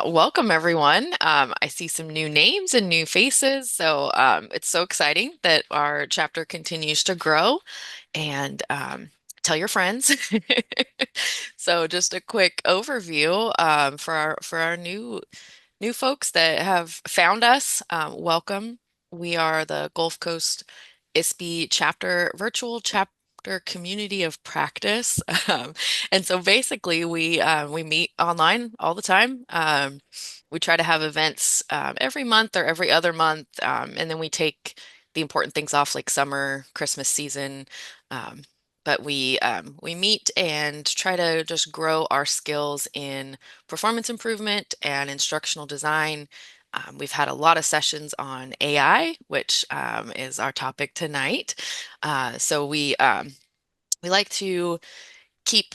Welcome, everyone. I see some new names and new faces, so it's so exciting that our chapter continues to grow. And tell your friends. So, just a quick overview for our new folks that have found us. Welcome. We are the Gulf Coast ISPI chapter, virtual chapter community of practice. And so basically we meet online all the time. We try to have events every month or every other month, and then we take the important things off like summer, Christmas season. Um, but we meet and try to just grow our skills in performance improvement and instructional design. We've had a lot of sessions on AI, which is our topic tonight. So we like to keep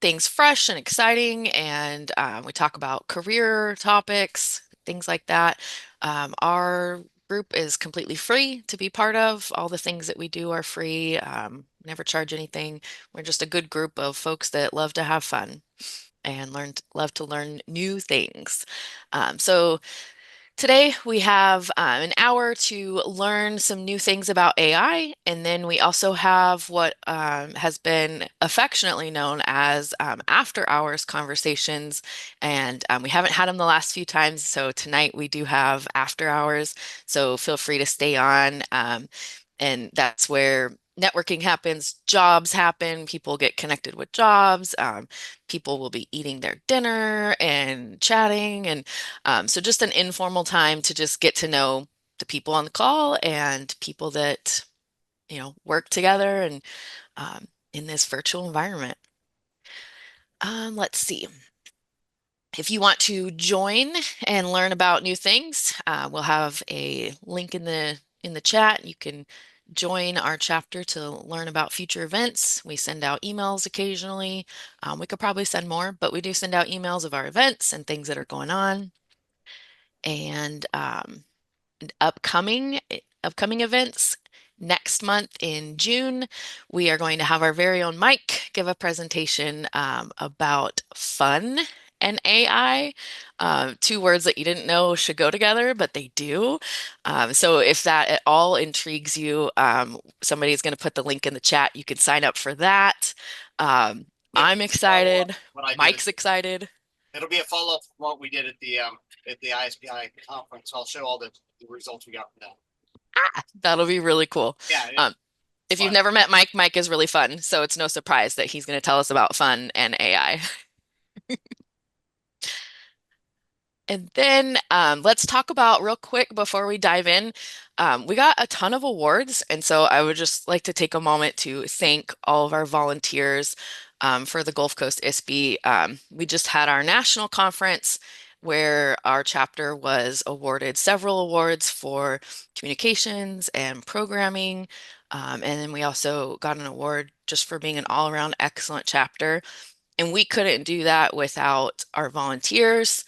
things fresh and exciting, and we talk about career topics, things like that. Our group is completely free to be part of. All the things that we do are free. Never charge anything. We're just a good group of folks that love to have fun and love to learn new things. So today we have an hour to learn some new things about AI, and then we also have what has been affectionately known as after hours conversations, and we haven't had them the last few times, so tonight we do have after hours, so feel free to stay on, and that's where networking happens, jobs happen, people get connected with jobs, people will be eating their dinner and chatting, and so just an informal time to just get to know the people on the call and people that, work together and in this virtual environment. Let's see. If you want to join and learn about new things, we'll have a link in the chat. You can join our chapter to learn about future events. We send out emails occasionally. We could probably send more, but we do send out emails of our events and things that are going on. And upcoming events. Next month in June, we are going to have our very own Mike give a presentation about fun and AI. Two words that you didn't know should go together, but they do. So if that at all intrigues you, somebody's going to put the link in the chat. You can sign up for that. Yeah, I'm follow up excited. what I did. Mike's excited. It'll be a follow up from what we did at the ISPI conference. I'll show all the results we got from that. That'll be really cool. Yeah, Um, it's If you've fun. never met Mike, Mike is really fun, so it's no surprise that he's going to tell us about fun and AI. And then let's talk about real quick before we dive in. We got a ton of awards, and so I would just like to take a moment to thank all of our volunteers for the Gulf Coast ISPI. We just had our national conference where our chapter was awarded several awards for communications and programming. And then we also got an award just for being an all-around excellent chapter. And we couldn't do that without our volunteers.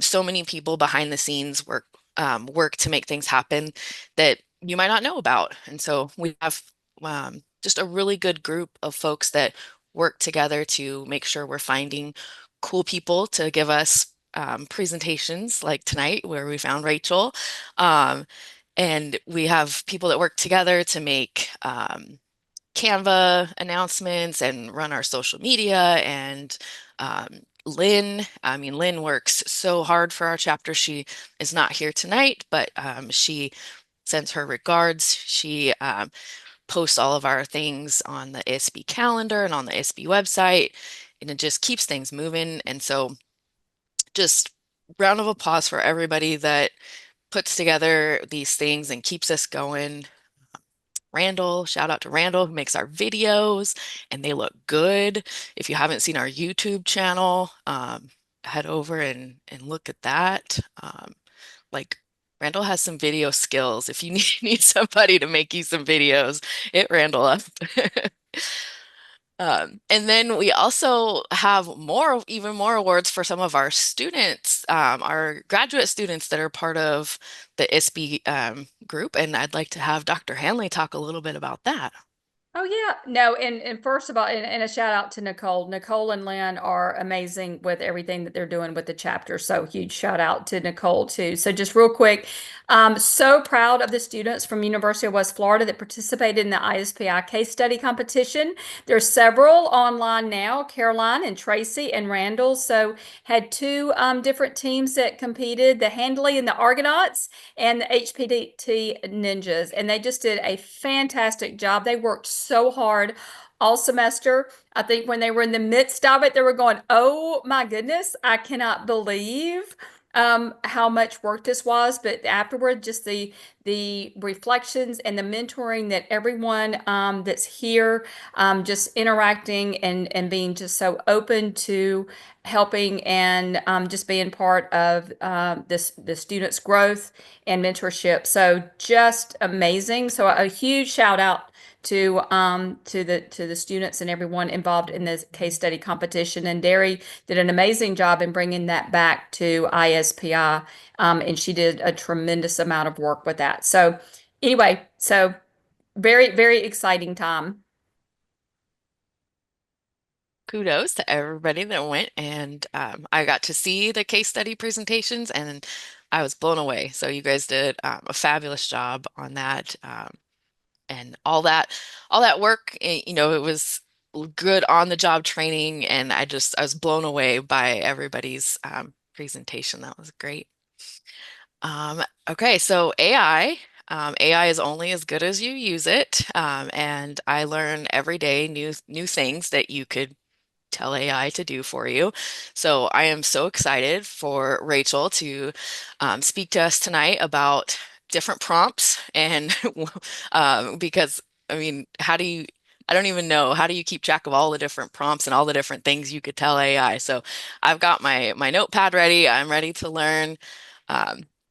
So many people behind the scenes work to make things happen that you might not know about. And so we have just a really good group of folks that work together to make sure we're finding cool people to give us presentations like tonight, where we found Rachel. Um, and we have people that work together to make Canva announcements and run our social media. And Lynn works so hard for our chapter. She is not here tonight, but she sends her regards. She posts all of our things on the ISPI calendar and on the ISPI website, and it just keeps things moving. And so just round of applause for everybody that puts together these things and keeps us going. Randall, shout out to Randall who makes our videos and they look good. If you haven't seen our YouTube channel, head over and look at that. Like Randall has some video skills. If you need somebody to make you some videos, hit Randall up. And then we also have even more awards for some of our students, our graduate students that are part of the ISPI group. And I'd like to have Dr. Hanley talk a little bit about that. Oh yeah, no, and first of all, and a shout out to Nicole. Nicole and Lynn are amazing with everything that they're doing with the chapter. So huge shout out to Nicole too. So just real quick, so proud of the students from University of West Florida that participated in the ISPI case study competition. There's several online now, Caroline and Tracy and Randall. So had two different teams that competed, the Handley and the Argonauts and the HPT Ninjas. And they just did a fantastic job. They worked so hard all semester. I think when they were in the midst of it, they were going, oh my goodness, I cannot believe how much work this was. But afterward, just the reflections and the mentoring that everyone that's here just interacting and being just so open to helping and just being part of this the students' growth and mentorship. So just amazing. So a huge shout out to the students and everyone involved in this case study competition. And Derry did an amazing job in bringing that back to ISPI, and she did a tremendous amount of work with that. So anyway, so very exciting time. Kudos to everybody that went, and I got to see the case study presentations, and I was blown away. So you guys did a fabulous job on that, and all that work. It was good on the job training, and I was blown away by everybody's presentation. That was great. Okay, so AI. AI is only as good as you use it, and I learn every day new things that you could tell AI to do for you. So I am so excited for Rachel to speak to us tonight about different prompts and because I mean, I don't even know, how do you keep track of all the different prompts and all the different things you could tell AI? So I've got my notepad ready. I'm ready to learn.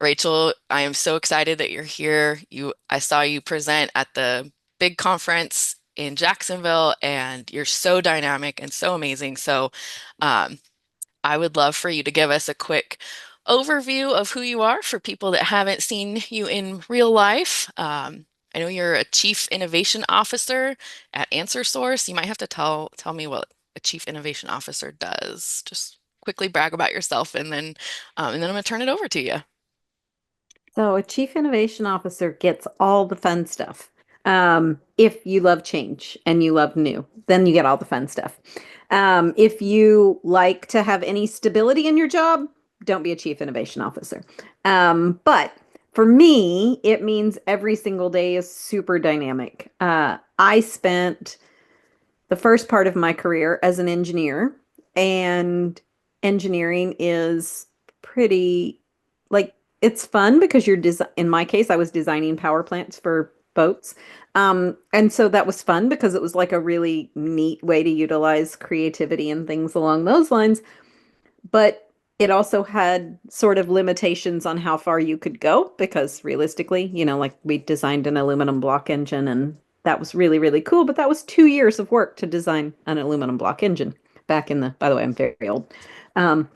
Rachel, I am so excited that you're here. I saw you present at the big conference in Jacksonville, and you're so dynamic and so amazing. So, um, I would love for you to give us a quick overview of who you are for people that haven't seen you in real life. I know you're a Chief Innovation Officer at Ansrsource. You might have to tell me what a Chief Innovation Officer does. Just quickly brag about yourself, and then I'm gonna turn it over to you. So a chief innovation officer gets all the fun stuff. If you love change and you love new, then you get all the fun stuff. If you like to have any stability in your job, don't be a chief innovation officer. But for me, it means every single day is super dynamic. I spent the first part of my career as an engineer, and engineering is pretty like it's fun because in my case I was designing power plants for boats. And so that was fun because it was like a really neat way to utilize creativity and things along those lines, but it also had sort of limitations on how far you could go because realistically, like we designed an aluminum block engine and that was really, really cool. But that was 2 years of work to design an aluminum block engine by the way, I'm very old. Um,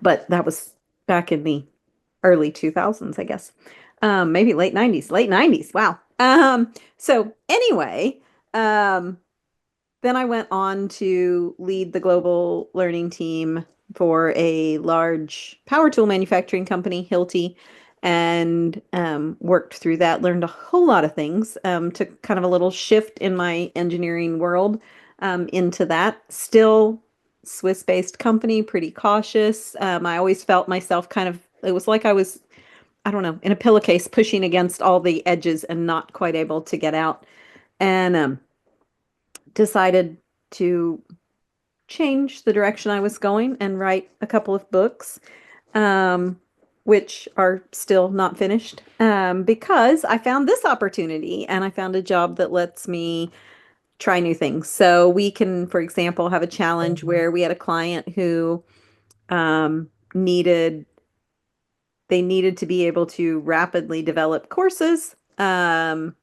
but that was back in the early 2000s, I guess. Maybe late 90s, late 90s. Wow. So anyway, um, then I went on to lead the global learning team for a large power tool manufacturing company, Hilti, and worked through that, learned a whole lot of things, took kind of a little shift in my engineering world into that. Still Swiss-based company, pretty cautious. I always felt myself it was like I was, I don't know, in a pillowcase pushing against all the edges and not quite able to get out. And decided to change the direction I was going and write a couple of books, um, which are still not finished, because I found this opportunity and I found a job that lets me try new things. So we can, for example, have a challenge where we had a client who um, needed they needed to be able to rapidly develop courses, and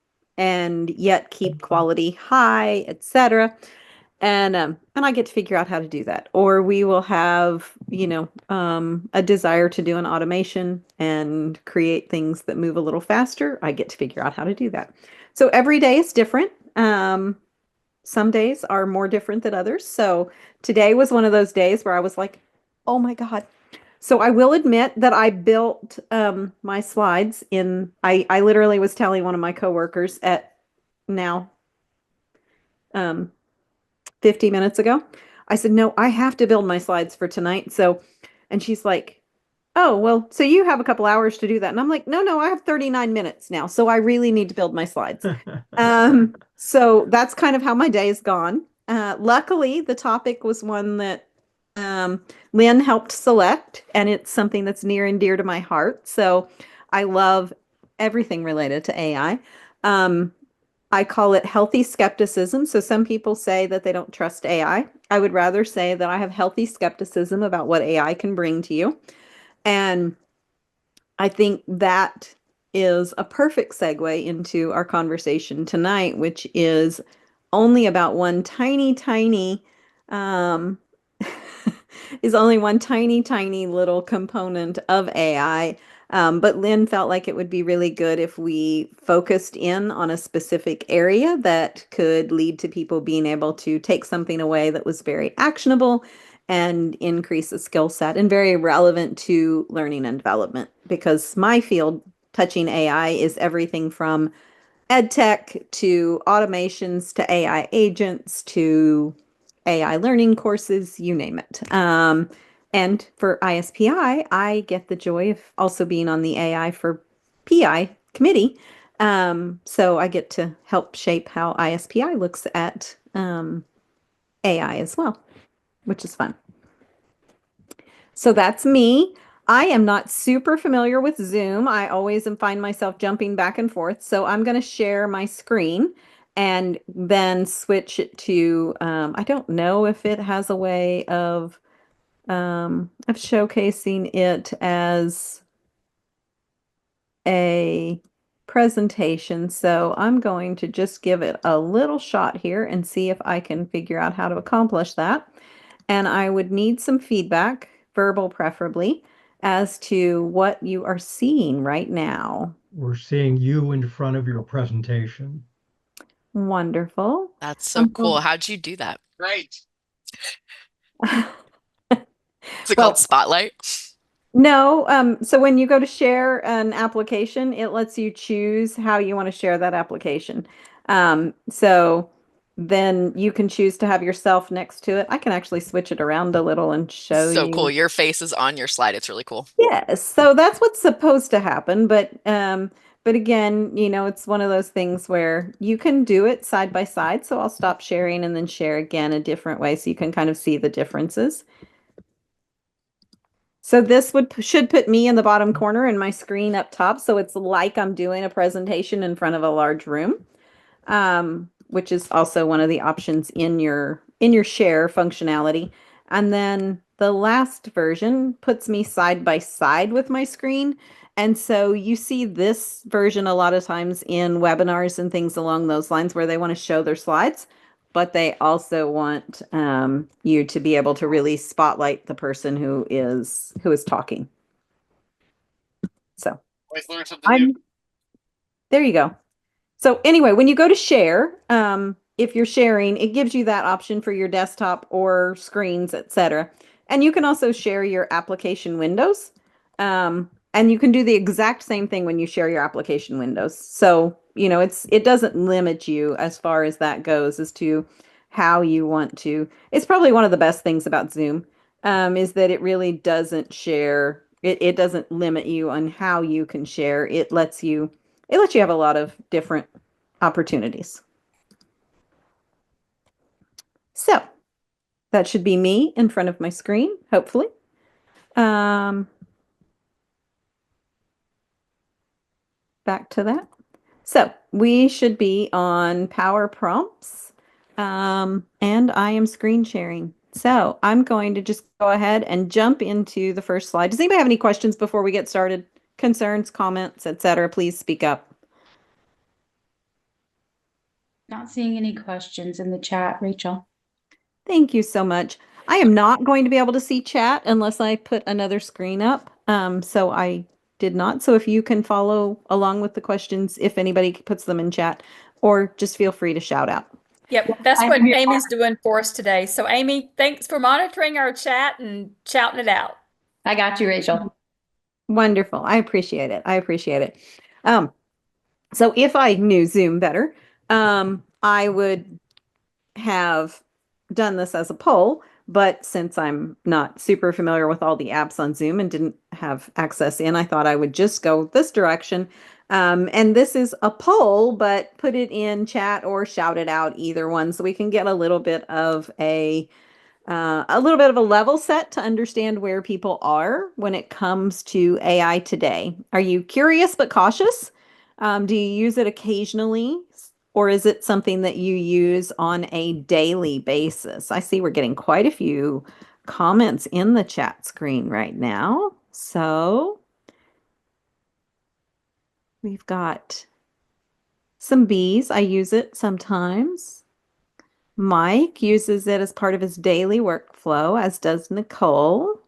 yet keep quality high, etc. And I get to figure out how to do that. Or we will have, a desire to do an automation and create things that move a little faster. I get to figure out how to do that. So every day is different. Some days are more different than others. So today was one of those days where I was like, oh my God. So I will admit that I built my slides I literally was telling one of my coworkers at now 50 minutes ago. I said, no, I have to build my slides for tonight. So, and she's like, oh, well, so you have a couple hours to do that. And I'm like, no, I have 39 minutes now. So I really need to build my slides. So that's kind of how my day has gone. Luckily, the topic was one that um, Lynn helped select, and it's something that's near and dear to my heart. So I love everything related to AI. I call it healthy skepticism. So some people say that they don't trust AI. I would rather say that I have healthy skepticism about what AI can bring to you. And I think that is a perfect segue into our conversation tonight, which is only about one tiny, um, is only one tiny little component of AI. But Lynn felt like it would be really good if we focused in on a specific area that could lead to people being able to take something away that was very actionable and increase the skill set and very relevant to learning and development. Because my field, touching AI, is everything from ed tech to automations to AI agents to AI learning courses, you name it. And for ISPI, I get the joy of also being on the AI for PI committee. So I get to help shape how ISPI looks at AI as well, which is fun. So that's me. I am not super familiar with Zoom. I always find myself jumping back and forth. So I'm going to share my screen and then switch it to, I don't know if it has a way of showcasing it as a presentation. So I'm going to just give it a little shot here and see if I can figure out how to accomplish that. And I would need some feedback, verbal preferably, as to what you are seeing right now. We're seeing you in front of your presentation. Wonderful. That's so cool. How'd you do that? Great. Is it called Well, Spotlight? no. So when you go to share an application, it lets you choose how you want to share that application. So then you can choose to have yourself next to it. I can actually switch it around a little and show So cool. you. Your face is on your slide. It's really cool. Yes, so that's what's supposed to happen, but again, it's one of those things where you can do it side by side. So I'll stop sharing and then share again a different way so you can kind of see the differences. So this should put me in the bottom corner and my screen up top, so it's like I'm doing a presentation in front of a large room, which is also one of the options in your share functionality. And then the last version puts me side by side with my screen. And so you see this version a lot of times in webinars and things along those lines where they want to show their slides, but they also want you to be able to really spotlight the person who is talking. So Always learn something new. there you go. So anyway, when you go to share, if you're sharing, it gives you that option for your desktop or screens, etc. And you can also share your application windows. And you can do the exact same thing when you share your application windows. So, it doesn't limit you as far as that goes as to how you want to. It's probably one of the best things about Zoom, is that it really doesn't share. It doesn't limit you on how you can share. It lets you have a lot of different opportunities. So that should be me in front of my screen, hopefully. Back to that. So we should be on power prompts, and I am screen sharing. So I'm going to just go ahead and jump into the first slide. Does anybody have any questions before we get started? Concerns, comments, etc. Please speak up. Not seeing any questions in the chat, Rachel. Thank you so much. I am not going to be able to see chat unless I put another screen up. So I did not. So if you can follow along with the questions, if anybody puts them in chat, or just feel free to shout out. Yep, that's what Amy's doing for us today. So Amy, thanks for monitoring our chat and shouting it out. I got you, Rachel. Wonderful. I appreciate it. I appreciate it. So if I knew Zoom better, I would have done this as a poll, but since I'm not super familiar with all the apps on Zoom and didn't have access in, I thought I would just go this direction. And this is a poll, but put it in chat or shout it out, either one, so we can get a little bit of a level set to understand where people are when it comes to AI today. Are you curious but cautious? Do you use it occasionally, or is it something that you use on a daily basis? I see we're getting quite a few comments in the chat screen right now. So we've got some B's. I use it sometimes. Mike uses it as part of his daily workflow, as does Nicole.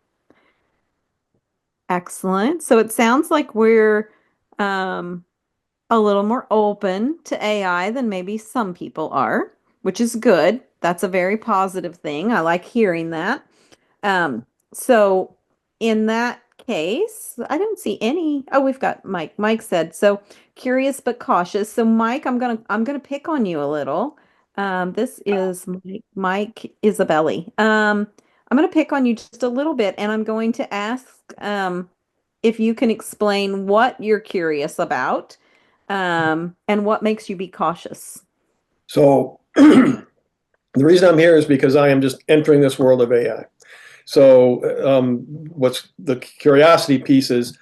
Excellent. So it sounds like we're a little more open to AI than maybe some people are, which is good. That's a very positive thing. I like hearing that. So in that case, I don't see any. Oh, we've got Mike. Mike said, so curious but cautious. So Mike, I'm gonna pick on you a little. This is Mike Isabelli. I'm gonna pick on you just a little bit, and I'm going to ask if you can explain what you're curious about, and what makes you be cautious. So the reason I'm here is because I am just entering this world of AI. So what's the curiosity piece is,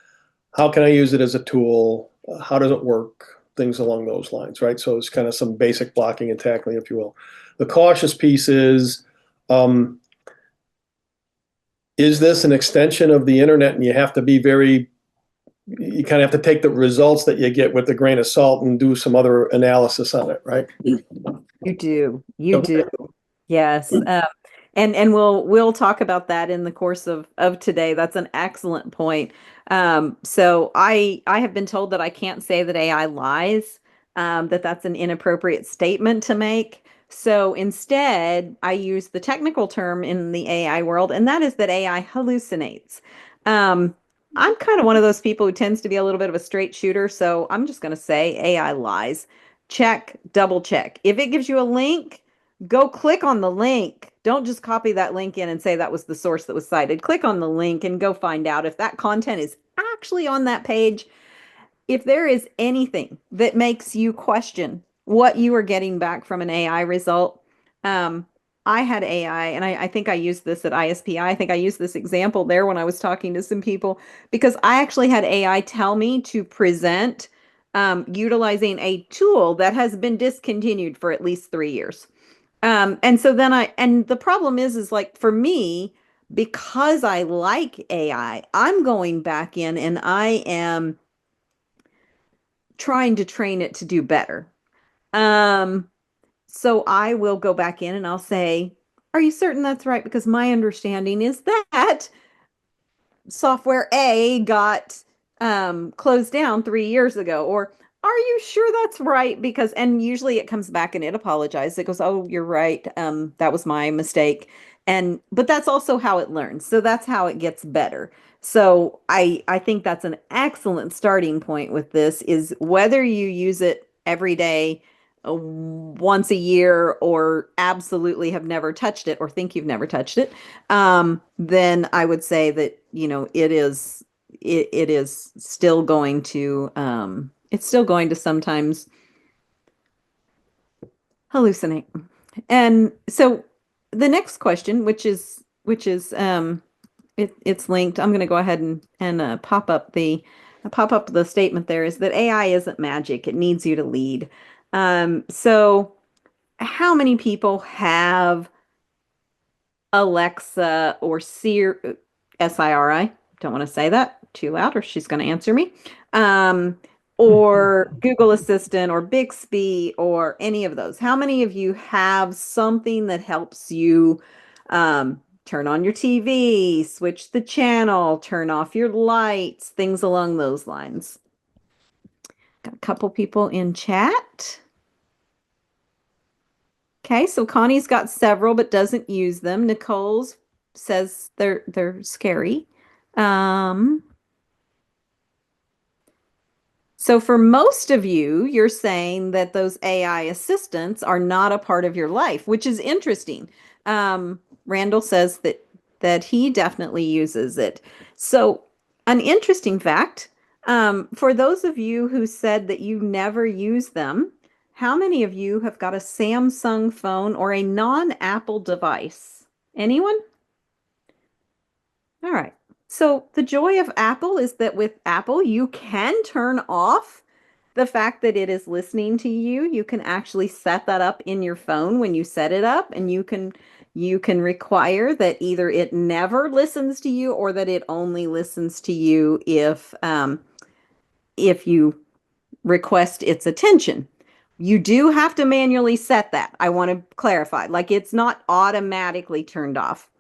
how can I use it as a tool? How does it work? Things along those lines, right? So it's kind of some basic blocking and tackling, if you will. The cautious piece is this an extension of the internet, and you have to be you kind of have to take the results that you get with a grain of salt and do some other analysis on it, right? You do. You do. Yes. And we'll talk about that in the course of today. That's an excellent point. So I have been told that I can't say that AI lies, that that's an inappropriate statement to make. So instead, I use the technical term in the AI world, and that is that AI hallucinates. I'm kind of one of those people who tends to be a little bit of a straight shooter, so I'm just going to say AI lies. Check, double check. If it gives you a link, go click on the link. Don't just copy that link in and say that was the source that was cited. Click on the link and go find out if that content is actually on that page. If there is anything that makes you question what you are getting back from an AI result, I had AI, and I think I used this at ISPI. I think I used this example there when I was talking to some people, because I actually had AI tell me to present utilizing a tool that has been discontinued for at least 3 years. And so then and the problem is like for me, because I like AI, I'm going back in and I am trying to train it to do better. So I will go back in and I'll say, are you certain that's right? Because my understanding is that software A got closed down 3 years ago. Or are you sure that's right? Because, and usually it comes back and it apologizes. It goes, oh, you're right. That was my mistake. But that's also how it learns. So that's how it gets better. So I think that's an excellent starting point with this, is whether you use it every day, once a year, or absolutely have never touched it or think you've never touched it, then I would say that, it is still going to it's still going to sometimes hallucinate. And so the next question, it's linked. I'm going to go ahead and pop up the statement there, is that AI isn't magic. It needs you to lead. So how many people have Alexa or Siri, Siri? Don't want to say that too loud or she's going to answer me. Or Google Assistant or Bixby or any of those. How many of you have something that helps you turn on your TV, switch the channel, turn off your lights, things along those lines? Got a couple people in chat. Okay, so Connie's got several but doesn't use them. Nicole's says they're scary. So for most of you, you're saying that those AI assistants are not a part of your life, which is interesting. Randall says that he definitely uses it. So an interesting fact, for those of you who said that you never use them, how many of you have got a Samsung phone or a non-Apple device? Anyone? All right. So the joy of Apple is that with Apple, you can turn off the fact that it is listening to you. You can actually set that up in your phone when you set it up, and you can require that either it never listens to you or that it only listens to you if you request its attention. You do have to manually set that. I want to clarify, like it's not automatically turned off.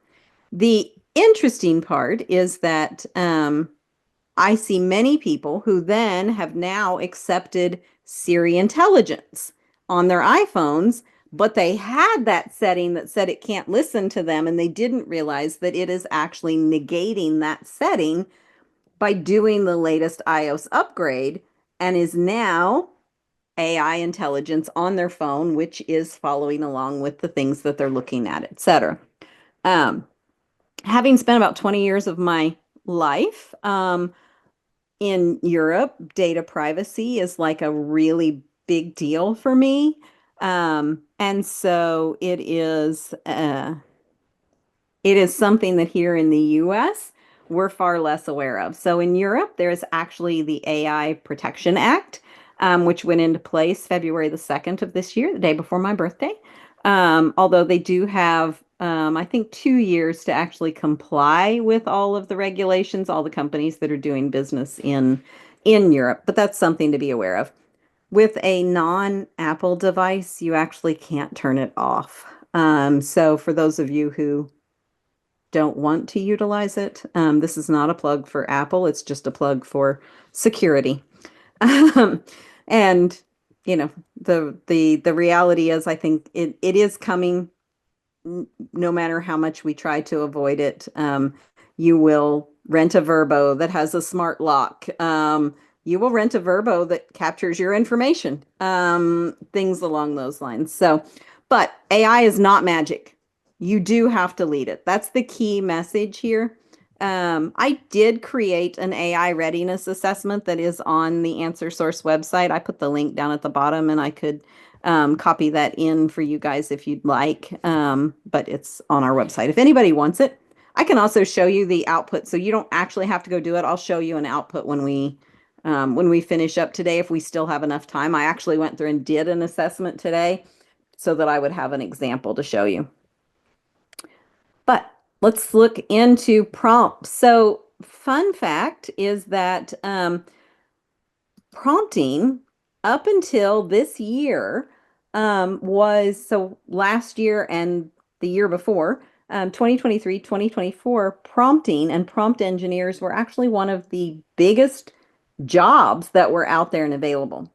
The interesting part is that I see many people who then have now accepted Siri intelligence on their iPhones, but they had that setting that said it can't listen to them, and they didn't realize that it is actually negating that setting by doing the latest iOS upgrade and is now AI intelligence on their phone, which is following along with the things that they're looking at, etc. Having spent about 20 years of my life in Europe, data privacy is like a really big deal for me. And so it is something that here in the US, we're far less aware of. So in Europe, there's actually the AI Protection Act, which went into place February the 2nd of this year, the day before my birthday. Although they do have, I think, 2 years to actually comply with all of the regulations, all the companies that are doing business in Europe. But that's something to be aware of. With a non-Apple device, you actually can't turn it off. So for those of you who don't want to utilize it, this is not a plug for Apple. It's just a plug for security. And you know, the reality is, I think it is coming. No matter how much we try to avoid it, you will rent a Verbo that has a smart lock. You will rent a Verbo that captures your information. Things along those lines. So, but AI is not magic. You do have to lead it. That's the key message here. I did create an AI readiness assessment that is on the Ansrsource website. I put the link down at the bottom, and I could copy that in for you guys if you'd like. But it's on our website if anybody wants it. I can also show you the output, so you don't actually have to go do it. I'll show you an output when we finish up today, if we still have enough time. I actually went through and did an assessment today so that I would have an example to show you. But let's look into prompts. So fun fact is that prompting up until this year so last year and the year before, 2023, 2024, prompting and prompt engineers were actually one of the biggest jobs that were out there and available.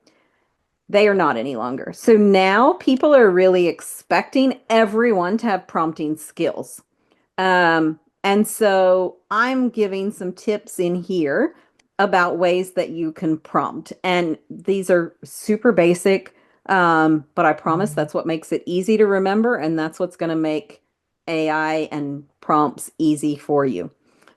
They are not any longer. So now people are really expecting everyone to have prompting skills. And so I'm giving some tips in here about ways that you can prompt. And these are super basic, but I promise that's what makes it easy to remember, and that's what's going to make AI and prompts easy for you.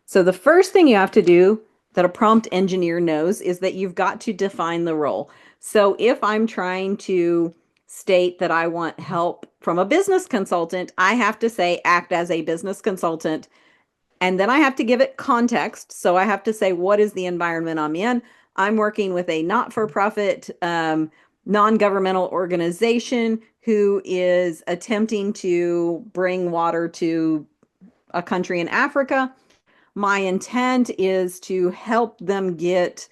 So the first thing you have to do that a prompt engineer knows is that you've got to define the role. So if I'm trying to state that I want help from a business consultant, I have to say act as a business consultant. And then I have to give it context. So I have to say, what is the environment I'm in? I'm working with a not-for-profit, non-governmental organization who is attempting to bring water to a country in Africa. My intent is to help them get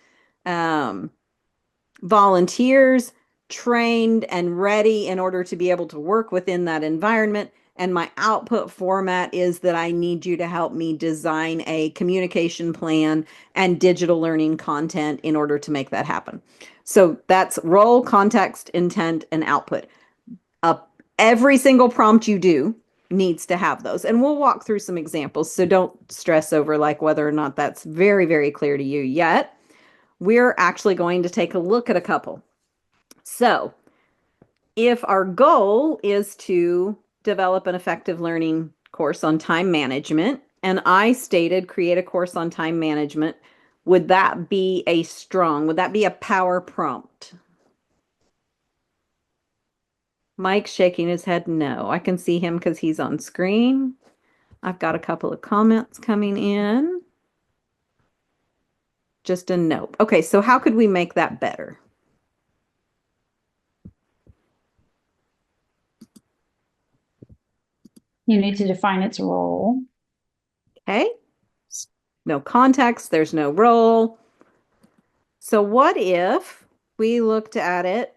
volunteers trained and ready in order to be able to work within that environment. And my output format is that I need you to help me design a communication plan and digital learning content in order to make that happen. So that's role, context, intent, and output. every single prompt you do needs to have those. And we'll walk through some examples. So don't stress over like whether or not that's very, very clear to you yet. We're actually going to take a look at a couple. So if our goal is to develop an effective learning course on time management, and I stated create a course on time management, would that be a power prompt? Mike's shaking his head no. I can see him because he's on screen. I've got a couple of comments coming in. Just a nope. Okay, so how could we make that better? You need to define its role. Okay. No context, there's no role. So what if we looked at it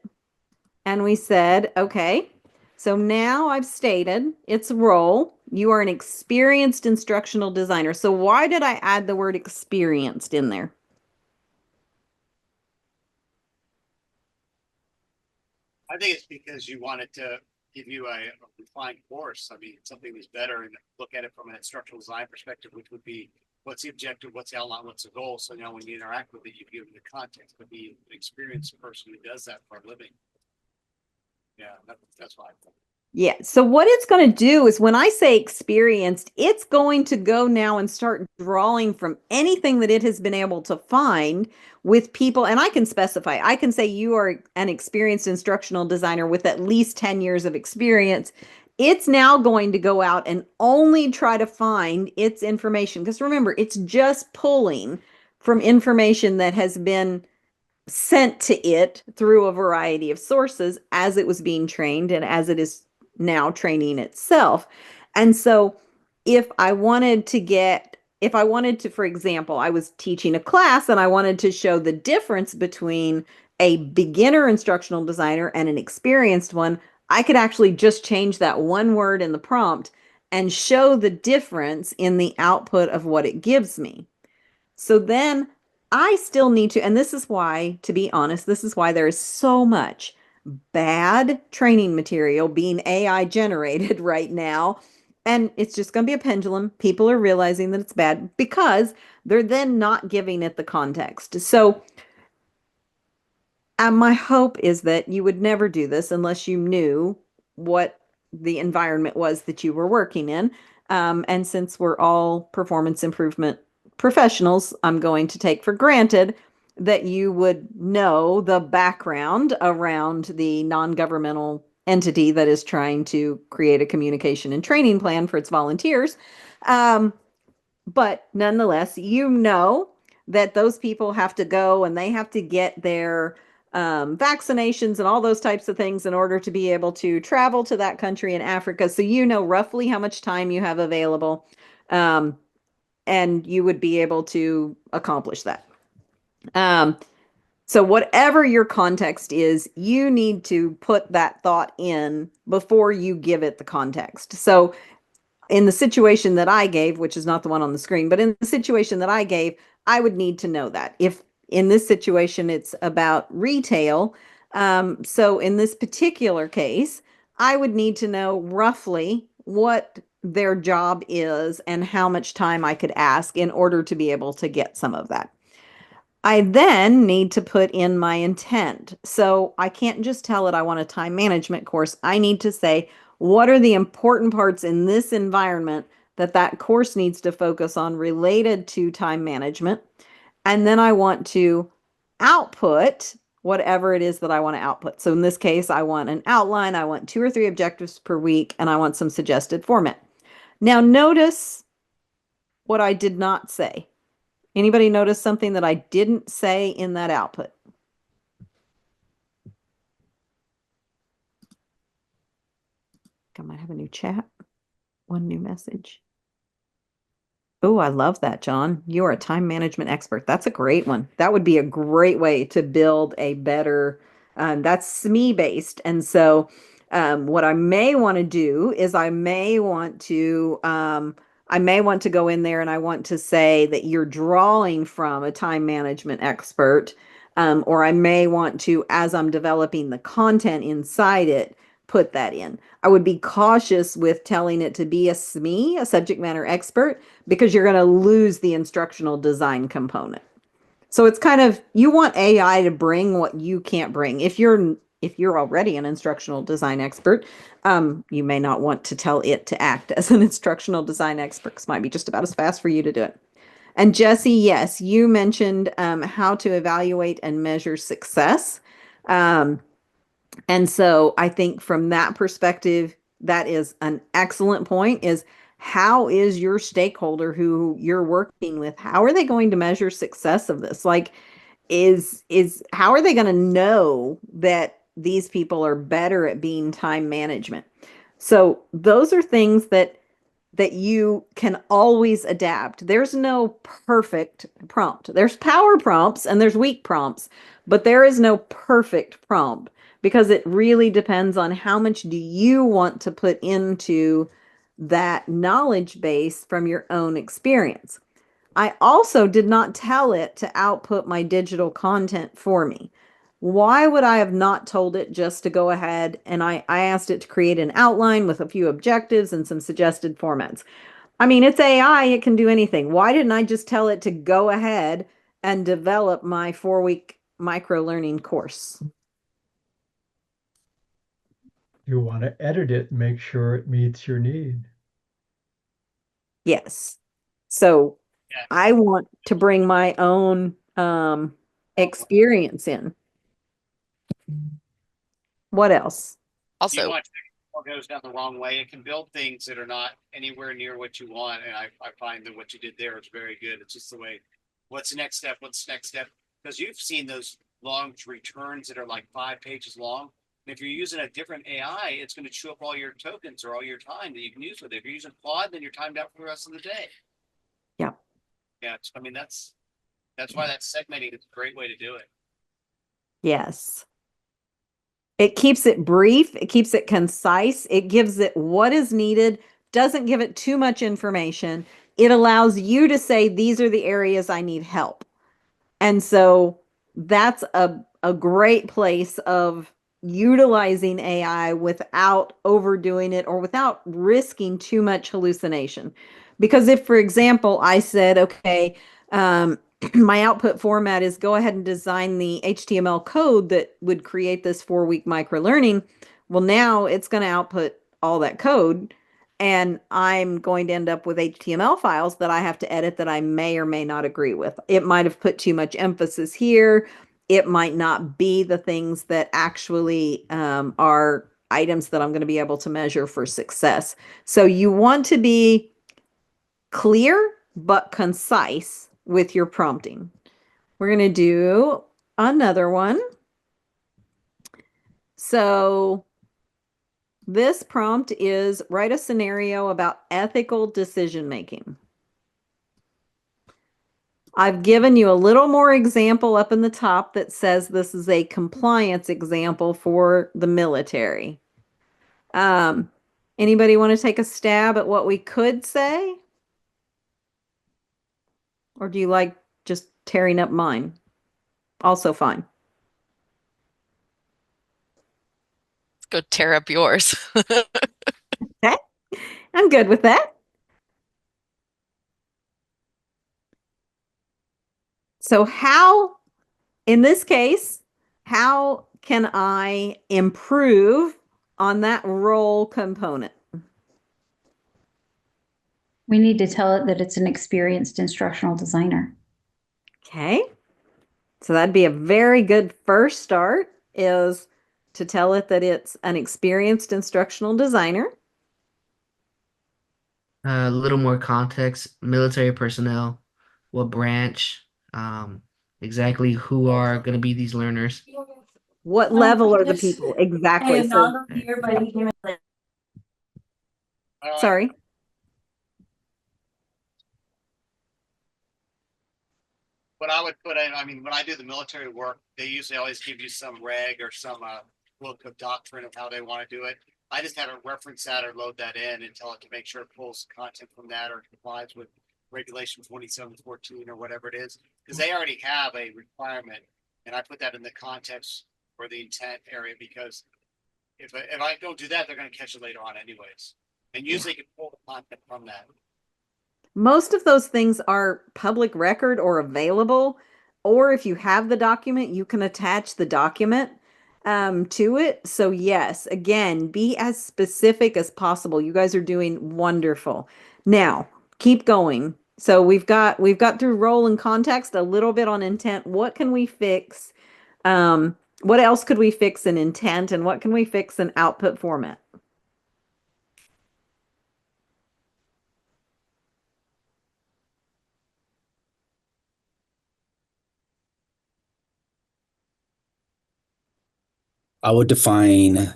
and we said, okay, so now I've stated its role. You are an experienced instructional designer. So why did I add the word experienced in there? I think it's because you wanted to give you a refined course. I mean, something that's better and look at it from an instructional design perspective, which would be what's the objective, what's the outline, what's the goal. So now when you interact with it, you give it the context, but be an experienced person who does that for a living. Yeah, that's why I think. Yeah. So what it's going to do is when I say experienced, it's going to go now and start drawing from anything that it has been able to find with people. And I can specify, I can say you are an experienced instructional designer with at least 10 years of experience. It's now going to go out and only try to find its information. Because remember, it's just pulling from information that has been sent to it through a variety of sources as it was being trained and as it is now training itself. And so if I wanted to, for example, I was teaching a class and I wanted to show the difference between a beginner instructional designer and an experienced one, I could actually just change that one word in the prompt and show the difference in the output of what it gives me. So then I still need to, and this is why, to be honest, this is why there is so much bad training material being AI generated right now. And it's just going to be a pendulum. People are realizing that it's bad because they're then not giving it the context. So, my hope is that you would never do this unless you knew what the environment was that you were working in. And since we're all performance improvement professionals, I'm going to take for granted that you would know the background around the non-governmental entity that is trying to create a communication and training plan for its volunteers. But nonetheless, you know that those people have to go and they have to get their vaccinations and all those types of things in order to be able to travel to that country in Africa. So you know roughly how much time you have available, and you would be able to accomplish that. So whatever your context is, you need to put that thought in before you give it the context. So in the situation that I gave, which is not the one on the screen, but in the situation that I gave, I would need to know that. If in this situation it's about retail, so in this particular case, I would need to know roughly what their job is and how much time I could ask in order to be able to get some of that. I then need to put in my intent. So I can't just tell it I want a time management course. I need to say, what are the important parts in this environment that that course needs to focus on related to time management? And then I want to output whatever it is that I want to output. So in this case, I want an outline, I want 2 or 3 objectives per week, and I want some suggested format. Now notice what I did not say. Anybody notice something that I didn't say in that output? I might have a new chat, one new message. Oh, I love that, John. You're a time management expert. That's a great one. That would be a great way to build a better, that's SME based. And so what I may want to do is I may want to go in there and I want to say that you're drawing from a time management expert. Or I may want to, as I'm developing the content inside it, put that in. I would be cautious with telling it to be a SME, a subject matter expert, because you're going to lose the instructional design component. So it's kind of, you want AI to bring what you can't bring. If you're already an instructional design expert, you may not want to tell it to act as an instructional design expert, because it might be just about as fast for you to do it. And Jesse, yes, you mentioned how to evaluate and measure success. And so I think from that perspective, that is an excellent point, is how is your stakeholder who you're working with, how are they going to measure success of this? Like, is how are they going to know that these people are better at being time management? So those are things that you can always adapt. There's no perfect prompt. There's power prompts and there's weak prompts, but there is no perfect prompt, because it really depends on how much do you want to put into that knowledge base from your own experience. I also did not tell it to output my digital content for me. Why would I have not told it just to go ahead, and I asked it to create an outline with a few objectives and some suggested formats. I mean, it's AI, it can do anything. Why didn't I just tell it to go ahead and develop my 4-week micro learning course? You want to edit it, make sure it meets your need. Yes. So Yeah. I want to bring my own experience in. What else? You Also, want to goes down the wrong way. It can build things that are not anywhere near what you want. And I find that what you did there is very good. It's just the way, what's the next step? What's the next step? Because you've seen those long returns that are like 5 pages long. And if you're using a different AI, it's going to chew up all your tokens or all your time that you can use with it. If you're using Claude, then you're timed out for the rest of the day. Yeah. Yeah. I mean, that's why that segmenting is a great way to do it. Yes. It keeps it brief, it keeps it concise, it gives it what is needed, doesn't give it too much information. It allows you to say, these are the areas I need help. And so that's a great place of utilizing AI without overdoing it or without risking too much hallucination. Because if, for example, I said, okay, my output format is go ahead and design the HTML code that would create this 4-week micro learning. Well, now it's going to output all that code, and I'm going to end up with HTML files that I have to edit that I may or may not agree with. It might have put too much emphasis here. It might not be the things that actually are items that I'm going to be able to measure for success. So you want to be clear but concise with your prompting. We're going to do another one. So this prompt is write a scenario about ethical decision making. I've given you a little more example up in the top that says this is a compliance example for the military. Anybody want to take a stab at what we could say? Or do you like just tearing up mine? Also fine. let's go tear up yours. Okay, I'm good with that. So how, in this case, how can I improve on that role component? We need to tell it that it's an experienced instructional designer. Okay. So that'd be a very good first start, is to tell it that it's an experienced instructional designer. A little more context, military personnel, what branch, exactly who are going to be these learners. What level are the people? Exactly. So, sorry. What I would put in, I mean, when I do the military work, they usually always give you some reg or some book of doctrine of how they want to do it. I just have it reference that or load that in and tell it to make sure it pulls content from that or complies with regulation 2714 or whatever it is, because they already have a requirement. And I put that in the context or the intent area, because if I don't do that, they're going to catch it later on anyways. And usually you can pull the content from that. Most of those things are public record or available, or if you have the document, you can attach the document to it. So yes, again, be as specific as possible. You guys are doing wonderful. Now, keep going. So we've got through role and context, a little bit on intent. What can we fix? What else could we fix in intent, and what can we fix in output format? I would define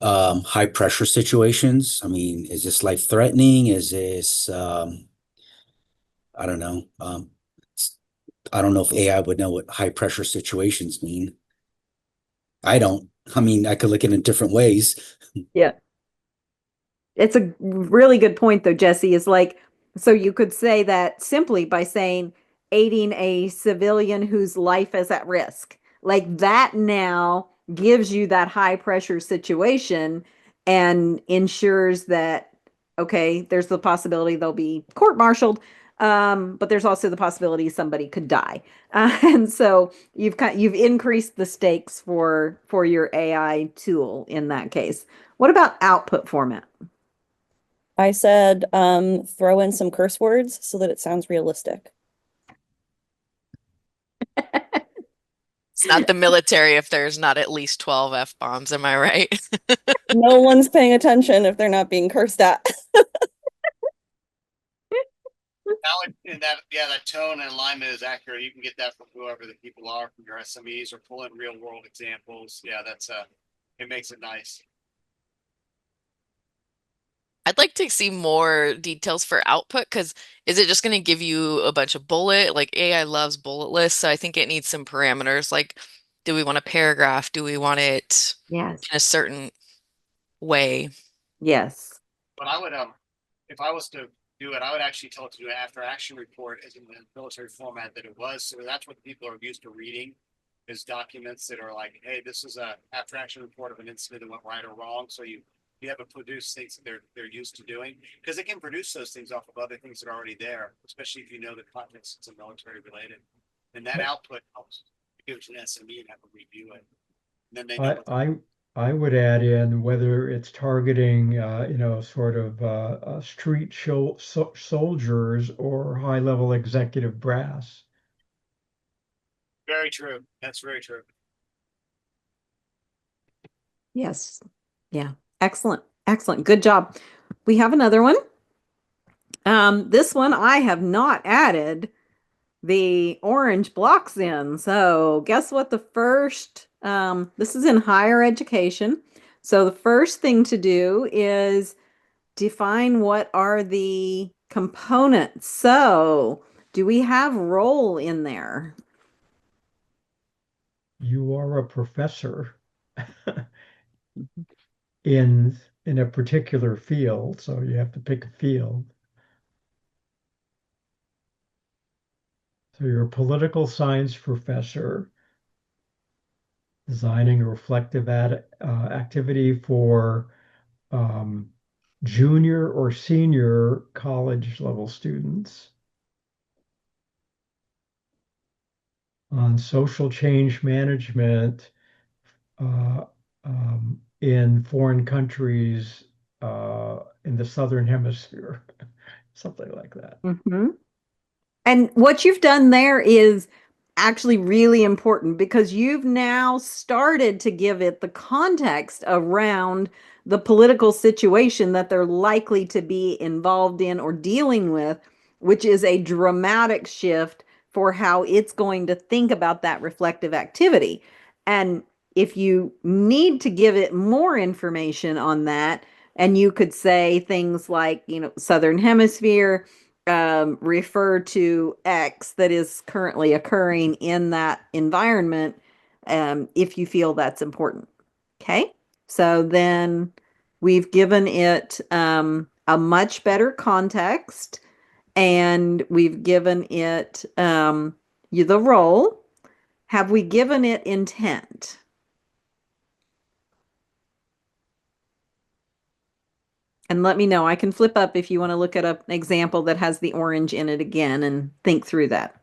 high pressure situations. I mean, is this life threatening? Is this I don't know. I don't know if AI would know what high pressure situations mean. I don't. I mean, I could look at it in different ways. Yeah. It's a really good point, though, Jesse, is like, so you could say that simply by saying aiding a civilian whose life is at risk. Like that now gives you that high pressure situation and ensures that, okay, there's the possibility they'll be court-martialed, but there's also the possibility somebody could die. And so you've increased the stakes for your AI tool in that case. What about output format? I said throw in some curse words so that it sounds realistic. It's not the military if there's not at least 12 F-bombs, am I right? No one's paying attention if they're not being cursed at. Now, in that, yeah, that tone and alignment is accurate. You can get that from whoever the people are, from your SMEs, or pull in real world examples. Yeah, that's it makes it nice. I'd like to see more details for output because is it just going to give you a bunch of like AI loves bullet lists, so I think it needs some parameters. Like, do we want a paragraph? Do we want it Yes. in a certain way? Yes. But I would if I was to do it, I would actually tell it to do an after action report as in the military format that it was. So that's what people are used to reading, is documents that are like, hey, this is a after action report of an incident that went right or wrong. So you have to produce things that they're used to doing, because they can produce those things off of other things that are already there, especially if you know the context is military related. And that output helps give it to an SME and have them review it. And then they know what I would add in whether it's targeting, sort of street soldiers or high-level executive brass. very true. That's very true. Yes. Yeah. Excellent. Excellent. Good job. We have another one. This one I have not added the orange blocks in. So guess what the first, this is in higher education. So the first thing to do is define what are the components. So do we have role in there? You are a professor in a particular field, so you have to pick a field. So you're a political science professor designing a reflective activity for junior or senior college level students on social change management in foreign countries in the Southern Hemisphere, something like that. Mm-hmm. And what you've done there is actually really important because you've now started to give it the context around the political situation that they're likely to be involved in or dealing with, which is a dramatic shift for how it's going to think about that reflective activity. And if you need to give it more information on that, and you could say things like, Southern Hemisphere, refer to X that is currently occurring in that environment, if you feel that's important. Okay, so then we've given it a much better context, and we've given it the role. Have we given it intent? And let me know. I can flip up if you want to look at an example that has the orange in it again and think through that.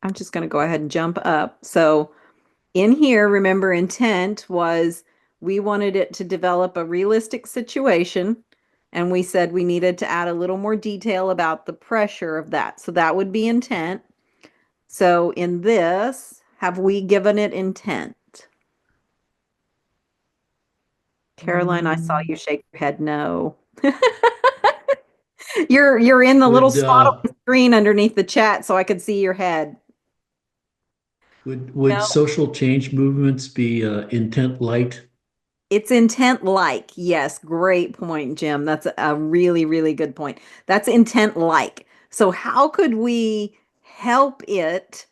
I'm just going to go ahead and jump up. So in here, remember, intent was we wanted it to develop a realistic situation. And we said we needed to add a little more detail about the pressure of that. So that would be intent. So in this, have we given it intent? Caroline, I saw you shake your head no. You're in the little Would spot on the screen underneath the chat so I could see your head. would No, social change movements be intent light? it's intent like. Yes, great point, Jim. That's a really, really good point. That's intent like. So how could we help it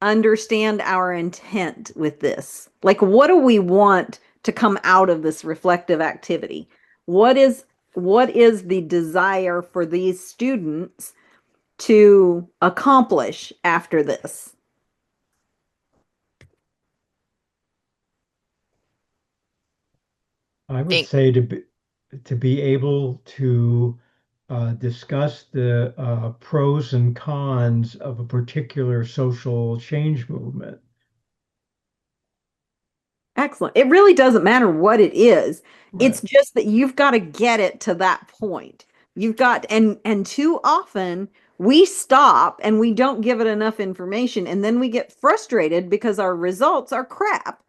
understand our intent with this? Like, what do we want to come out of this reflective activity? What is the desire for these students to accomplish after this? I would Think. say to be able to discuss the pros and cons of a particular social change movement. Excellent. It really doesn't matter what it is. It's Right. just that you've got to get it to that point. You've got and too often we stop and we don't give it enough information and then we get frustrated because our results are crap.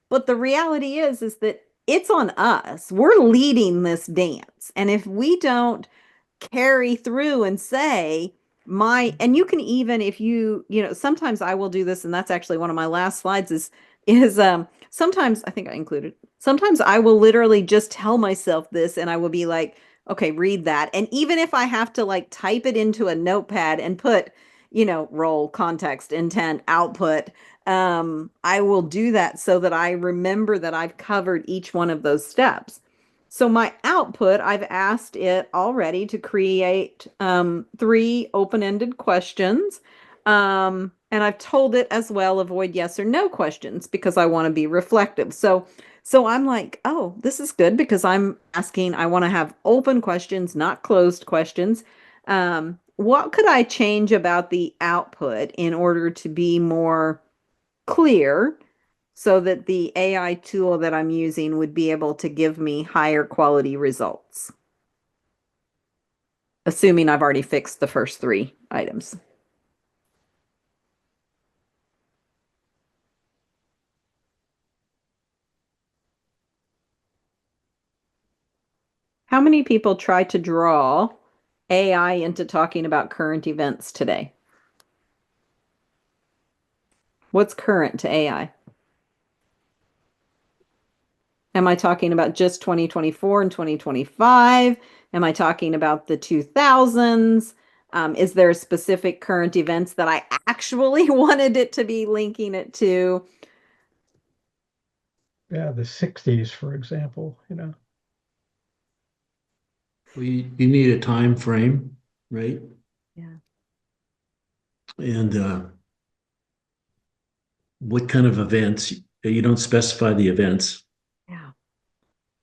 But the reality is that it's on us. We're leading this dance. And if we don't carry through and say and you can even, if sometimes I will do this, and that's actually one of my last slides is sometimes I think I included, sometimes I will literally just tell myself this and I will be like, okay, read that. And even if I have to like type it into a notepad and put, role, context, intent, output, I will do that so that I remember that I've covered each one of those steps. So my output, I've asked it already to create 3 open-ended questions. And I've told it as well, avoid yes or no questions because I want to be reflective. So I'm like, oh, this is good because I'm asking, I want to have open questions, not closed questions. What could I change about the output in order to be more clear so that the AI tool that I'm using would be able to give me higher quality results? Assuming I've already fixed the first 3 items. How many people try to draw AI into talking about current events today? What's current to AI? Am I talking about just 2024 and 2025? Am I talking about the 2000s? Is there specific current events that I actually wanted it to be linking it to? Yeah, the 60s, for example. Well, you need a time frame, right? Yeah. And what kind of events? You don't specify the events. Yeah.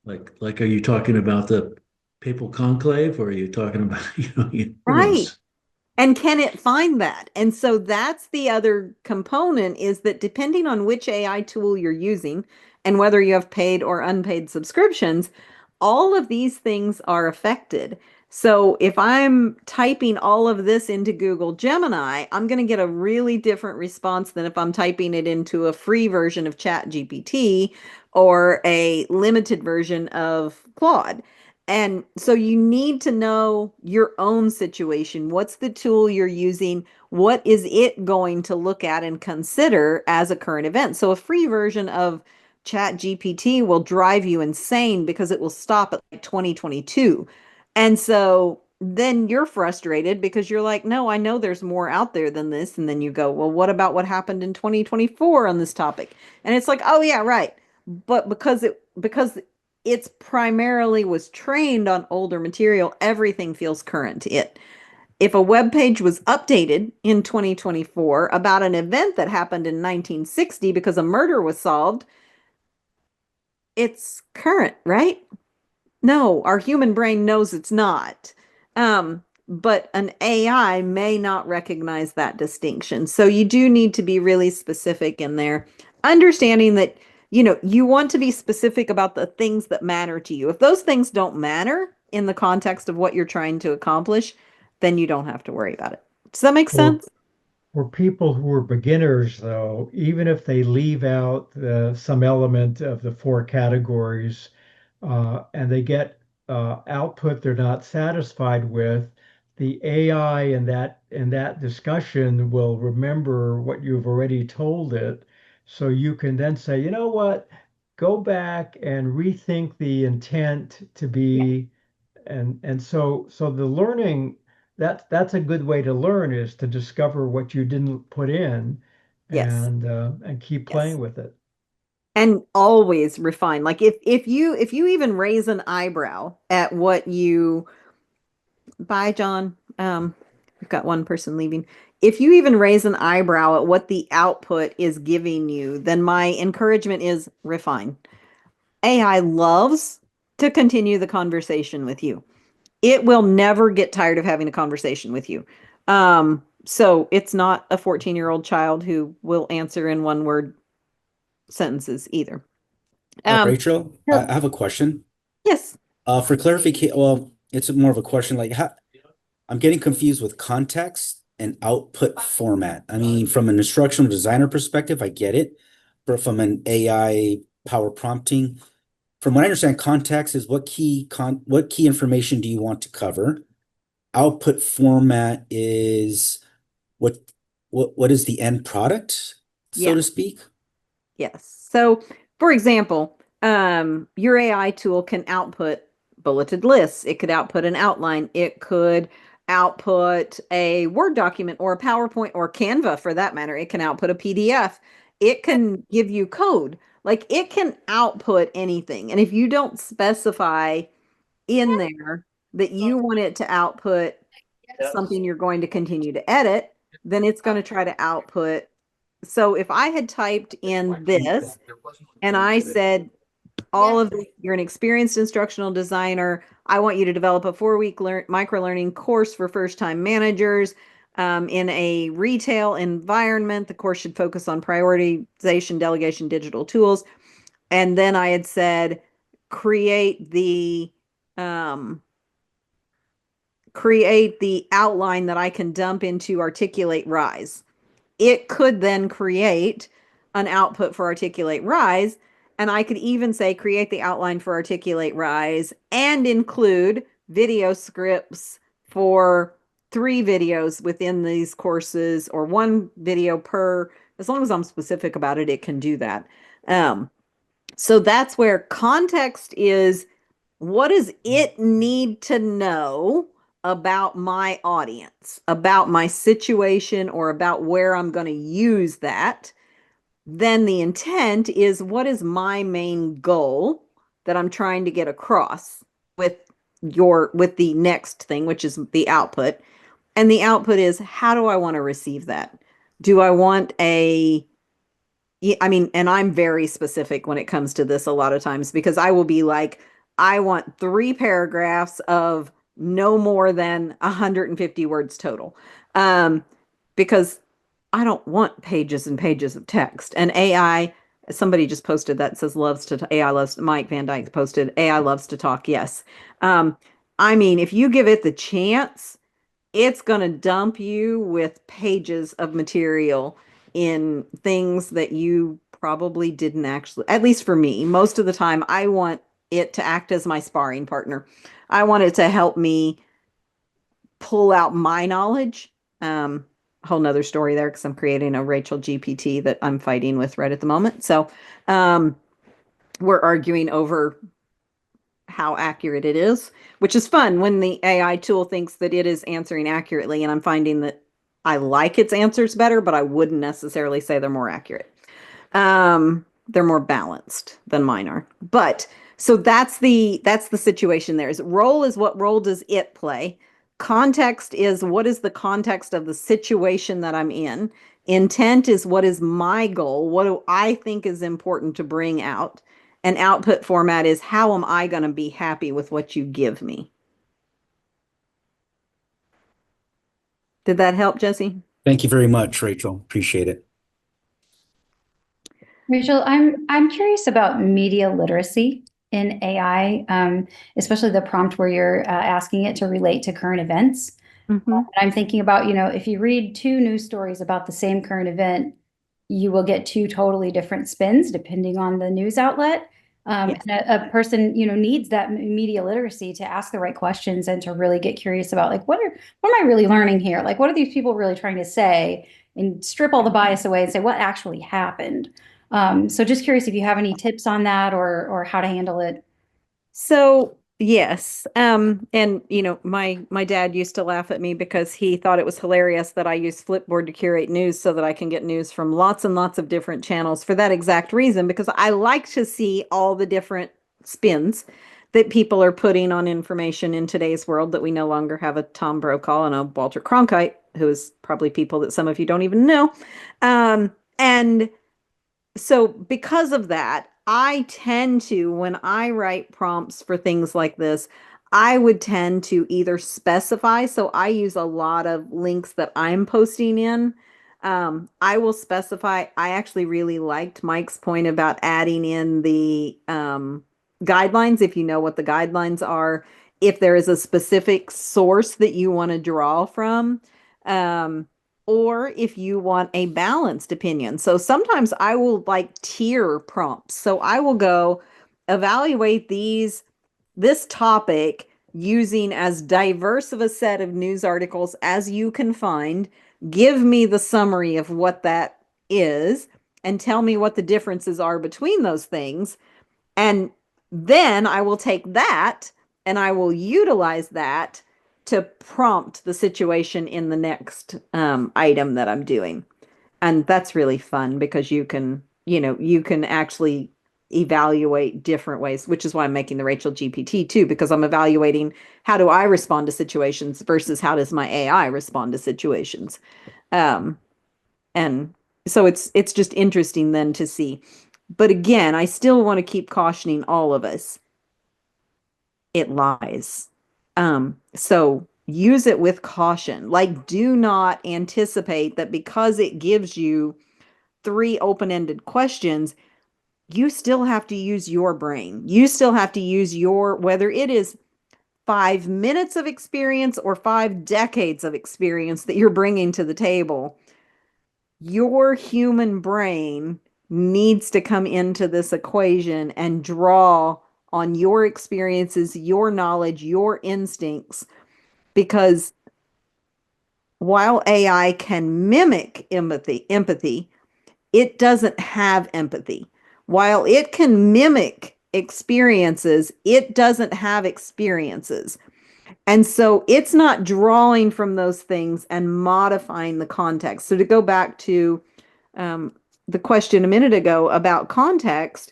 Like, are you talking about the papal conclave, or are you talking about, who Right. knows? And can it find that? And so that's the other component, is that depending on which AI tool you're using and whether you have paid or unpaid subscriptions, all of these things are affected. So if I'm typing all of this into Google Gemini, I'm going to get a really different response than if I'm typing it into a free version of ChatGPT or a limited version of Claude. And so you need to know your own situation. What's the tool you're using? What is it going to look at and consider as a current event? So a free version of ChatGPT will drive you insane because it will stop at like 2022. And so then you're frustrated because you're like, no, I know there's more out there than this. And then you go, well, what about what happened in 2024 on this topic? And it's like, oh yeah, right. But because it's primarily was trained on older material, everything feels current to it. If a web page was updated in 2024 about an event that happened in 1960 because a murder was solved, it's current, right? No, our human brain knows it's not. But an AI may not recognize that distinction. So you do need to be really specific in there, understanding that, you want to be specific about the things that matter to you. If those things don't matter in the context of what you're trying to accomplish, then you don't have to worry about it. Does that make For sense? for people who are beginners, though, even if they leave out some element of the four categories, and they get output they're not satisfied with, the AI in that discussion will remember what you've already told it. So you can then say, you know what, go back and rethink the intent to be, and so the learning, that's a good way to learn, is to discover what you didn't put in Yes. and keep Yes. playing with it. And always refine. Like if you even raise an eyebrow at what you bye, John. We've got one person leaving. If you even raise an eyebrow at what the output is giving you, then my encouragement is refine. AI loves to continue the conversation with you. It will never get tired of having a conversation with you. So it's not a 14-year-old child who will answer in one word sentences either. Um, Rachel, so- I have a question. yes. For clarification, well, it's more of a question like how I'm getting confused with context and output format. I mean, from an instructional designer perspective, I get it, but from an AI power prompting, from what I understand, context is what key information do you want to cover? Output format is what what is the end product, so Yeah. to speak? Yes. So, for example, your AI tool can output bulleted lists. It could output an outline. It could output a Word document or a PowerPoint or Canva for that matter. It can output a PDF. It can give you code. Like it can output anything. And if you don't specify in there that you want it to output something you're going to continue to edit, then it's going to try to output. So if I had typed in this and I said, all of this, you're an experienced instructional designer. I want you to develop a 4-week micro learning course for first time managers in a retail environment. The course should focus on prioritization, delegation, digital tools. And then I had said, create the um, create the outline that I can dump into Articulate Rise. It could then create an output for Articulate Rise. And I could even say create the outline for Articulate Rise and include video scripts for 3 videos within these courses or 1 video per. As long as I'm specific about it, it can do that. So that's where context is, what does it need to know about my audience, about my situation, or about where I'm going to use that? Then the intent is, what is my main goal that I'm trying to get across with with the next thing, which is the output. And the output is, how do I want to receive that? Do I want a Yeah, I mean, and I'm very specific when it comes to this a lot of times because I will be like, I want 3 paragraphs of no more than 150 words total. Um, because I don't want pages and pages of text. And AI, somebody just posted that says AI loves, Mike Van Dyke posted, AI loves to talk. Yes. Um, I mean, if you give it the chance, it's going to dump you with pages of material in things that you probably didn't actually, at least for me, most of the time, I want it to act as my sparring partner. I want it to help me pull out my knowledge. Whole nother story there because I'm creating a Rachel GPT that I'm fighting with right at the moment. So we're arguing over how accurate it is, which is fun when the AI tool thinks that it is answering accurately. And I'm finding that I like its answers better, but I wouldn't necessarily say they're more accurate. They're more balanced than mine are. But So that's the situation there. Is role is what role does it play? Context is what is the context of the situation that I'm in? Intent is what is my goal? What do I think is important to bring out? And output format is how am I going to be happy with what you give me? Did that help, Jesse? Thank you very much, Rachel. Appreciate it. Rachel, I'm curious about media literacy in AI, especially the prompt where you're asking it to relate to current events. And I'm thinking about, if you read two news stories about the same current event, you will get two totally different spins depending on the news outlet. Yes. And a person, needs that media literacy to ask the right questions and to really get curious about like, what am I really learning here? Like, what are these people really trying to say? And strip all the bias away and say what actually happened. So just curious if you have any tips on that or how to handle it. So yes, and my dad used to laugh at me because he thought it was hilarious that I use Flipboard to curate news so that I can get news from lots and lots of different channels for that exact reason, because I like to see all the different spins that people are putting on information in today's world, that we no longer have a Tom Brokaw and a Walter Cronkite, who is probably people that some of you don't even know. And so because of that, I tend to, when I write prompts for things like this, I would tend to either specify. So I use a lot of links that I'm posting in. I will specify. I actually really liked Mike's point about adding in the guidelines. If you know what the guidelines are, if there is a specific source that you want to draw from. Or if you want a balanced opinion. So sometimes I will like tier prompts. So I will go evaluate this topic using as diverse of a set of news articles as you can find. Give me the summary of what that is and tell me what the differences are between those things. And then I will take that and I will utilize that to prompt the situation in the next item that I'm doing. And that's really fun because you can actually evaluate different ways, which is why I'm making the Rachel GPT too, because I'm evaluating how do I respond to situations versus how does my AI respond to situations. Um, and so it's just interesting then to see. But again, I still want to keep cautioning all of us. It lies. So use it with caution. Like, do not anticipate that because it gives you three open-ended questions, you still have to use your brain. You still have to use whether it is 5 minutes of experience or 5 decades of experience that you're bringing to the table. Your human brain needs to come into this equation and draw on your experiences, your knowledge, your instincts, because while AI can mimic empathy, it doesn't have empathy. While it can mimic experiences, it doesn't have experiences. And so it's not drawing from those things and modifying the context. So to go back to the question a minute ago about context,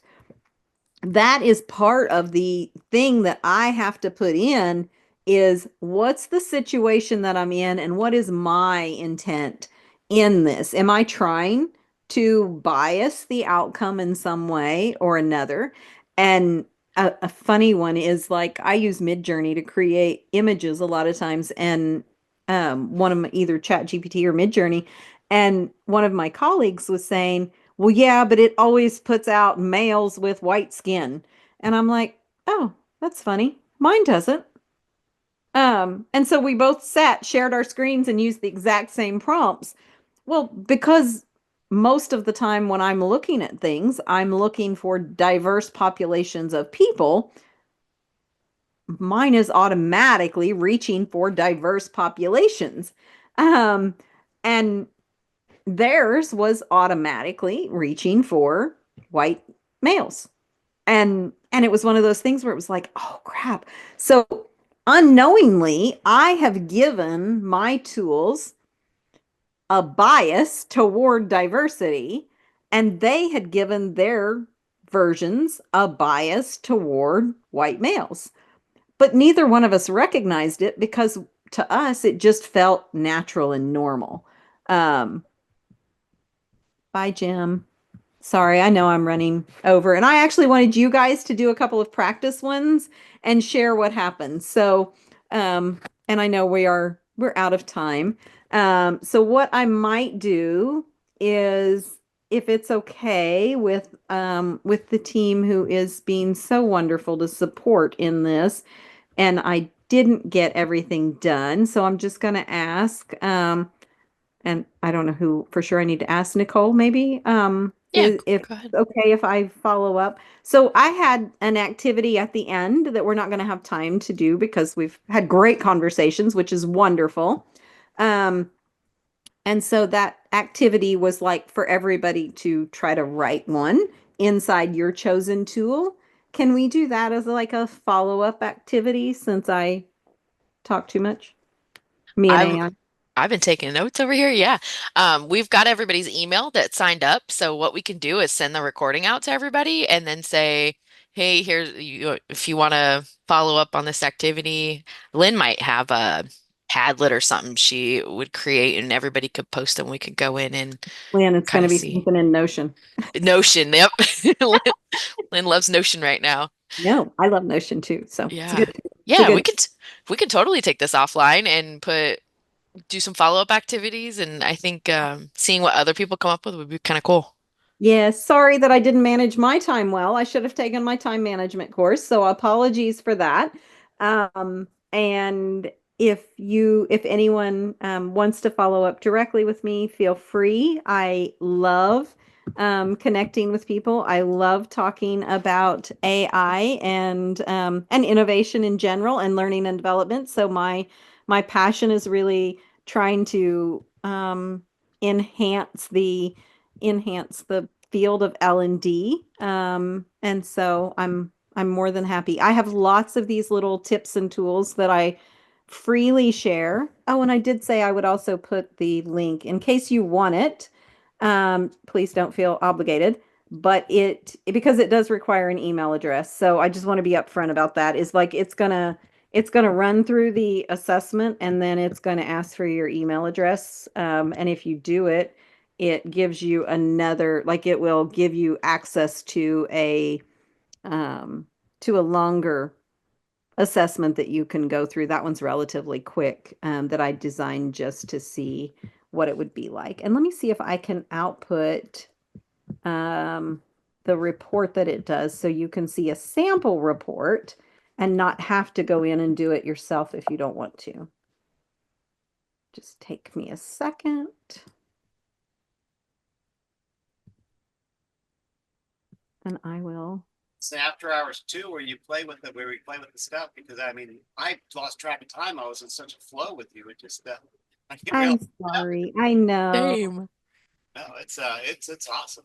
that is part of the thing that I have to put in is what's the situation that I'm in and what is my intent in this? Am I trying to bias the outcome in some way or another? And a funny one is like I use Midjourney to create images a lot of times, and one of my either ChatGPT or Midjourney, and one of my colleagues was saying, well, yeah, but it always puts out males with white skin. And I'm like, oh, that's funny. Mine doesn't. And so we both shared our screens and used the exact same prompts. Well, because most of the time when I'm looking at things, I'm looking for diverse populations of people. Mine is automatically reaching for diverse populations. And theirs was automatically reaching for white males. And it was one of those things where it was like, oh crap. So unknowingly, I have given my tools a bias toward diversity, and they had given their versions a bias toward white males. But neither one of us recognized it because to us it just felt natural and normal. Bye, Jim. Sorry, I know I'm running over. And I actually wanted you guys to do a couple of practice ones and share what happened. So, and I know we're out of time. So what I might do is, if it's okay with the team who is being so wonderful to support in this, and I didn't get everything done, so I'm just going to ask, and I don't know who for sure I need to ask Nicole, maybe, Yeah, if go ahead. okay if I follow up. So I had an activity at the end that we're not going to have time to do because we've had great conversations, which is wonderful. And so that activity was like for everybody to try to write one inside your chosen tool. Can we do that as like a follow-up activity since I talk too much? Me and I've AI. I've been taking notes over here. Yeah. We've got everybody's email that signed up. So what we can do is send the recording out to everybody and then say, hey, here's you if you want to follow up on this activity. Lynn might have a Padlet or something she would create and everybody could post and we could go in and Lynn, it's going kind to of be see. something in Notion. Notion, yep. Lynn, Lynn loves Notion right now. No, I love Notion too. So it's a Yeah. good, it's a Yeah, good. we could totally take this offline and do some follow-up activities and I think seeing what other people come up with would be kind of cool. Yeah, sorry that I didn't manage my time well. I should have taken my time management course, so apologies for that. And if anyone wants to follow up directly with me, feel free. I love connecting with people. I love talking about AI and innovation in general and learning and development. So my passion is really trying to enhance the field of L&D. And so I'm more than happy. I have lots of these little tips and tools that I freely share. Oh, and I did say I would also put the link in case you want it. Please don't feel obligated, but because it does require an email address. So I just want to be upfront about that. Is like it's gonna run through the assessment and then it's gonna ask for your email address. And if you do it, it gives you like it will give you access um, to a longer assessment that you can go through. That one's relatively quick, that I designed just to see what it would be like. And let me see if I can output the report that it does so you can see a sample report and not have to go in and do it yourself if you don't want to. Just take me a second. And I will. It's after hours too, where we play with the stuff, because I mean, I lost track of time. I was in such a flow with you. It just, I didn't I'm realize. sorry. I know. Same. No, it's awesome.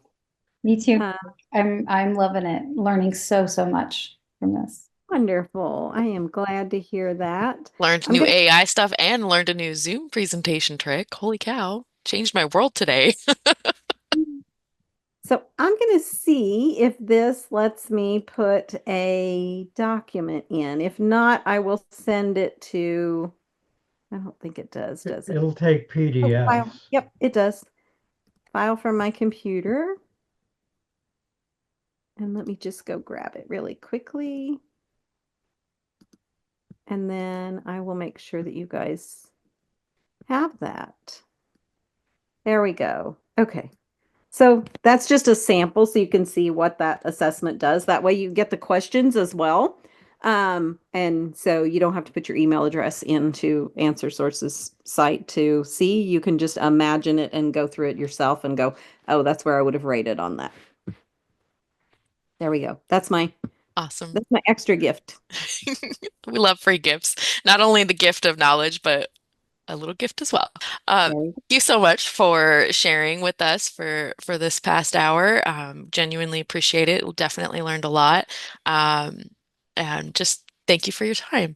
Me too. Uh, I'm loving it. Learning so much from this. Wonderful. I am glad to hear that. Learned I'm new gonna AI stuff and learned a new Zoom presentation trick. Holy cow. Changed my world today. so I'm gonna see if this lets me put a document in. If not, I will send it to, I don't think it does it? It'll take Oh, file. PDFs. Yep, it does. File from my computer. And let me just go grab it really quickly. And then I will make sure that you guys have that. There we go. Okay. So that's just a sample so you can see what that assessment does. That way you get the questions as well. And so you don't have to put your email address into Ansrsource's site to see. You can just imagine it and go through it yourself and go, oh, that's where I would have rated on that. There we go. That's my Awesome. extra gift. We love free gifts. Not only the gift of knowledge, but a little gift as well. Thank you so much for sharing with us for this past hour. Genuinely appreciate it. Definitely learned a lot. And just thank you for your time.